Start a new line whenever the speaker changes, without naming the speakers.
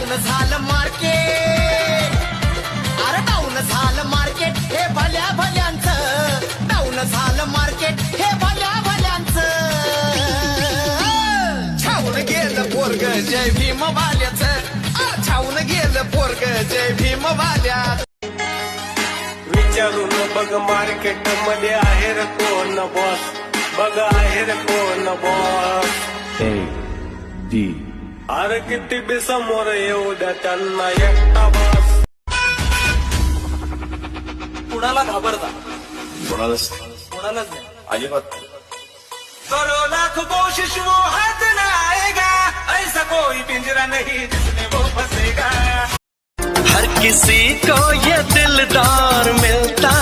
Down झालं market, अरे down झालं मार्केट हे भल्या भल्यांचं, डाऊन झालं मार्केट हे भल्या भल्यांचं. छावून गेलं पोरग जय भीम वाल्याचं, छावून गेलं पोरग जय भीम वाल्याचं.
विचारून बघ मार्केट मध्ये आहे रे कोण बॉस, बघ आहे रे कोण बॉस. अरे किती बी समोर येऊ द्या त्यांना एकटा बॉस.
कुणाला घाबरता?
कोणालाच
कुणालाच नाही.
अजिबात
करो लाख कोशिश वो हाथ न आएगा, ऐसा कोई पिंजरा नहीं जिसमें वो फंसेगा.
हर किसी को ये दिलदार मिलता